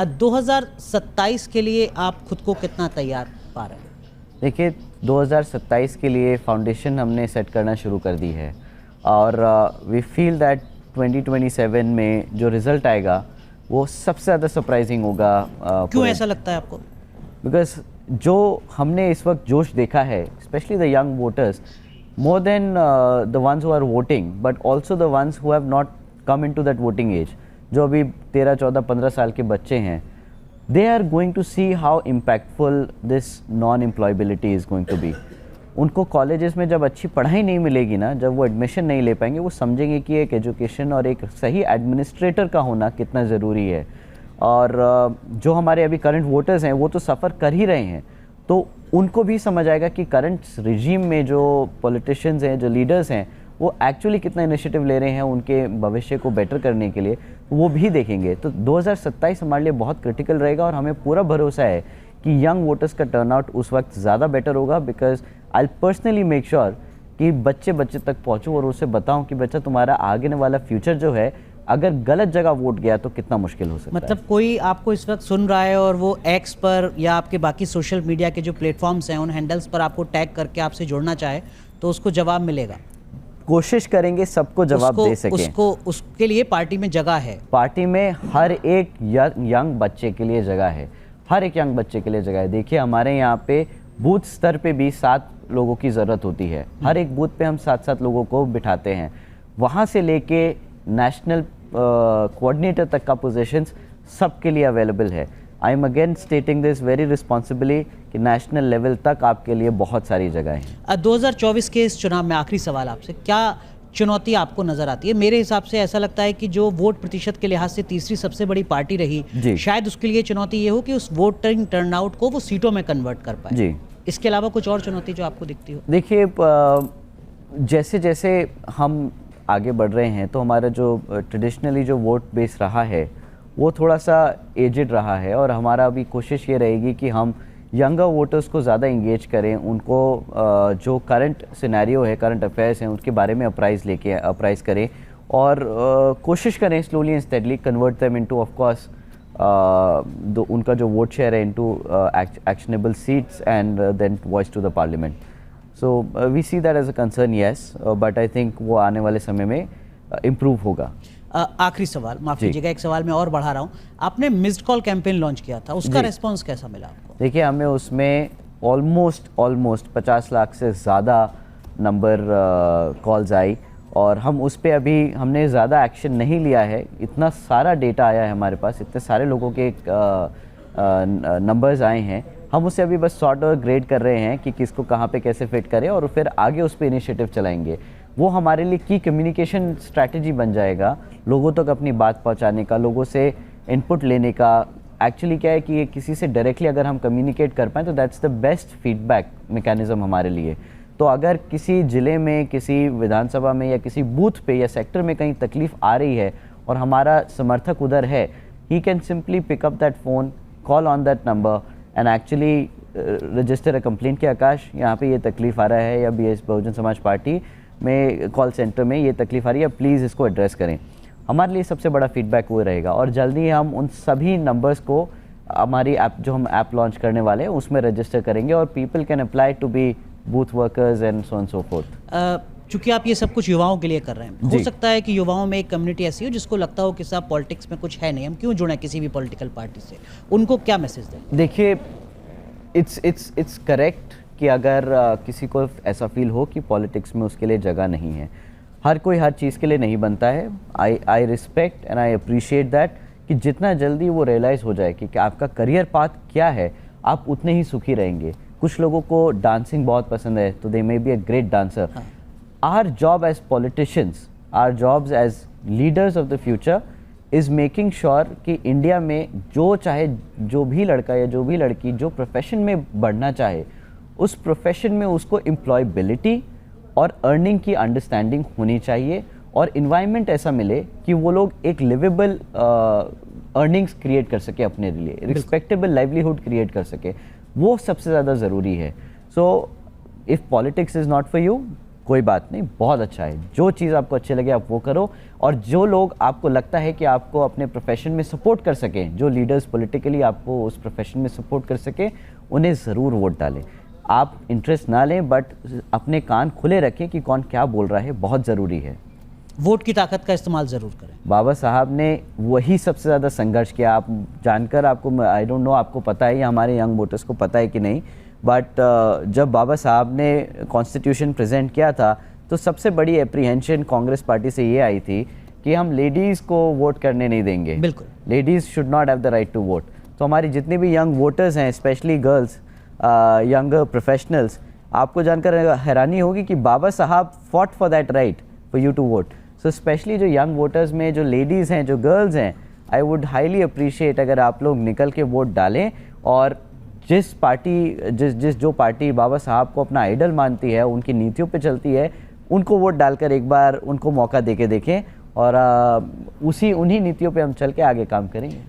2027 के लिए आप खुद को कितना तैयार पा रहे हैं? देखिए, 2027 के लिए फाउंडेशन हमने सेट करना शुरू कर दी है और वी फील दैट 2027 में जो रिज़ल्ट आएगा वो सबसे ज़्यादा सरप्राइजिंग होगा। क्यों ऐसा लगता है आपको? बिकॉज जो हमने इस वक्त जोश देखा है, specially the young voters, more than the ones who are voting, but also the ones who have not come into that voting age, जो अभी 13, 14, 15 साल के बच्चे हैं, they are going to see how impactful this non-employability is going to be. उनको colleges में जब अच्छी पढ़ाई नहीं मिलेगी ना, जब वो एडमिशन नहीं ले पाएंगे, वो समझेंगे कि एक एजुकेशन और एक सही एडमिनिस्ट्रेटर का होना कितना ज़रूरी है। और जो हमारे अभी करंट वोटर्स हैं वो तो सफ़र कर ही रहे हैं, तो उनको भी समझ आएगा कि करंट रिजीम में जो पॉलिटिशियंस हैं, जो लीडर्स हैं, वो एक्चुअली कितना इनिशिएटिव ले रहे हैं उनके भविष्य को बेटर करने के लिए, वो भी देखेंगे। तो 2027 हमारे लिए बहुत क्रिटिकल रहेगा और हमें पूरा भरोसा है कि यंग वोटर्स का टर्नआउट उस वक्त ज़्यादा बेटर होगा। Because I personally make sure कि बच्चे तक पहुँचूँ और उसे बताऊँ कि बच्चा, तुम्हारा आगे वाला फ्यूचर जो है, अगर गलत जगह वोट गया तो कितना मुश्किल हो सकता है। मतलब कोई आपको इस वक्त सुन रहा है और वो एक्स पर या आपके बाकी सोशल मीडिया के जो प्लेटफॉर्म्स हैं उन हैंडल्स पर आपको टैग करके आपसे जुड़ना चाहे तो उसको जवाब मिलेगा? कोशिश करेंगे सबको जवाब दे सके। उसके लिए पार्टी में जगह है? पार्टी में हर एक यंग बच्चे के लिए जगह है, हर एक यंग बच्चे के लिए जगह है। देखिए, हमारे यहाँ पे बूथ स्तर पे भी 7 लोगों की ज़रूरत होती है। हर एक बूथ पे हम 7-7 लोगों को बिठाते हैं। वहाँ से लेके नेशनल कोऑर्डिनेटर तक का पोजीशंस सबके लिए अवेलेबल है। I am again स्टेटिंग this very responsibly कि नेशनल लेवल तक आपके लिए बहुत सारी जगह हैं। 2024 के इस चुनाव में आखिरी सवाल आपसे, क्या चुनौती आपको नज़र आती है? मेरे हिसाब से ऐसा लगता है कि जो वोट प्रतिशत के लिहाज से तीसरी सबसे बड़ी पार्टी रही, शायद उसके लिए चुनौती ये हो कि उस वोटिंग टर्नआउट को वो सीटों में कन्वर्ट कर पाए। जी, इसके अलावा कुछ और चुनौती जो आपको दिखती हो? देखिए, जैसे जैसे हम आगे बढ़ रहे हैं तो हमारा जो ट्रेडिशनली जो वोट बेस रहा है वो थोड़ा सा एजेड रहा है और हमारा अभी कोशिश ये रहेगी कि हम यंगर वोटर्स को ज़्यादा इंगेज करें, उनको जो करंट सिनेरियो है, करंट अफेयर्स हैं, उसके बारे में अप्राइज़ करें और कोशिश करें slowly and steadily convert them into, of course, उनका जो वोट शेयर है into actionable seats and then voice to the parliament. So we see that as a concern, yes, but I think वो आने वाले समय में इम्प्रूव होगा। आखिरी सवाल, माफ़ कीजिएगा, एक सवाल मैं और बढ़ा रहा हूँ। आपने मिस्ड कॉल कैंपेन लॉन्च किया था, उसका रिस्पांस कैसा मिला आपको? देखिए, हमें उसमें ऑलमोस्ट 50 लाख से ज़्यादा नंबर कॉल्स आई और हम उस पर अभी हमने ज़्यादा एक्शन नहीं लिया है। इतना सारा डेटा आया है हमारे पास, इतने सारे लोगों के नंबर्स आए हैं, हम उसे अभी बस सॉर्ट और ग्रेड कर रहे हैं कि किसको कहाँ पे कैसे फिट करें और फिर आगे उस पर इनिशिएटिव चलाएंगे। वो हमारे लिए की कम्युनिकेशन स्ट्रैटेजी बन जाएगा, लोगों तक अपनी बात पहुँचाने का, लोगों से इनपुट लेने का। एक्चुअली क्या है कि किसी से डायरेक्टली अगर हम कम्युनिकेट कर पाएँ तो that's the best feedback mechanism हमारे लिए। तो अगर किसी ज़िले में, किसी विधानसभा में या किसी बूथ पे या सेक्टर में कहीं तकलीफ़ आ रही है और हमारा समर्थक उधर है, he can simply pick up that phone, call on that number and actually register a complaint कि आकाश, यहाँ पे ये तकलीफ़ आ रहा है या बहुजन समाज पार्टी में कॉल सेंटर में ये तकलीफ़ आ रही है, प्लीज़ इसको एड्रेस करें। हमारे लिए सबसे बड़ा फीडबैक वो रहेगा और जल्दी हम उन सभी नंबर्स को हमारी ऐप, जो हम ऐप लॉन्च करने वाले हैं, उसमें रजिस्टर करेंगे और people can apply to be booth workers and so on so forth. चूँकि आप ये सब कुछ युवाओं के लिए कर रहे हैं, हो सकता है कि युवाओं में एक कम्युनिटी ऐसी हो जिसको लगता हो कि साहब पॉलिटिक्स में कुछ है नहीं, हम क्यों जुड़ें किसी भी पॉलिटिकल पार्टी से, उनको क्या मैसेज दें? देखिए, इट्स करेक्ट कि अगर किसी को ऐसा फील हो कि पॉलिटिक्स में उसके लिए जगह नहीं है, हर कोई हर चीज़ के लिए नहीं बनता है। I respect and I appreciate that कि जितना जल्दी वो रियलाइज़ हो जाए कि आपका करियर पाथ क्या है, आप उतने ही सुखी रहेंगे। कुछ लोगों को डांसिंग बहुत पसंद है तो they may be a great dancer. Our job as politicians, our jobs as leaders of the future is making sure कि इंडिया में जो भी लड़का या जो भी लड़की जो प्रोफेशन में बढ़ना चाहे, उस प्रोफेशन में उसको एम्प्लॉयबिलिटी और अर्निंग की अंडरस्टैंडिंग होनी चाहिए और इन्वायरमेंट ऐसा मिले कि वो लोग एक लिवेबल अर्निंग्स क्रिएट कर सके अपने लिए, रिस्पेक्टेबल लाइवलीहुड क्रिएट कर सके, वो सबसे ज़्यादा ज़रूरी है। So if politics is not for you, कोई बात नहीं, बहुत अच्छा है। जो चीज़ आपको अच्छी लगे आप वो करो, और जो लोग आपको लगता है कि आपको अपने प्रोफेशन में सपोर्ट कर सकें, जो लीडर्स पॉलिटिकली आपको उस प्रोफेशन में सपोर्ट कर सके, उन्हें ज़रूर वोट डालें। आप इंटरेस्ट ना लें, बट अपने कान खुले रखें कि कौन क्या बोल रहा है, बहुत ज़रूरी है। वोट की ताकत का इस्तेमाल ज़रूर करें। बाबा साहब ने वही सबसे ज़्यादा संघर्ष किया। आप जानकर, आपको आई डोंट नो आपको पता है या हमारे यंग वोटर्स को पता है कि नहीं, बट जब बाबा साहब ने कॉन्स्टिट्यूशन प्रेजेंट किया था तो सबसे बड़ी एप्रीहेंशन कांग्रेस पार्टी से ये आई थी कि हम लेडीज़ को वोट करने नहीं देंगे। बिल्कुल, ladies should not have the right to vote. तो हमारी जितने भी यंग वोटर्स हैं, स्पेशली गर्ल्स, यंग प्रोफेशनल्स, आपको जानकर हैरानी होगी कि Baba Saheb fought for that right for you to vote. So specially जो यंग वोटर्स में जो लेडीज़ हैं, जो गर्ल्स हैं, आई वुड हाईली अप्रिशिएट अगर आप लोग निकल के वोट डालें, और जो पार्टी बाबा साहब को अपना आइडल मानती है, उनकी नीतियों पे चलती है, उनको वोट डालकर एक बार उनको मौका दे के देखें, और उन्हीं नीतियों पे हम चल के आगे काम करेंगे।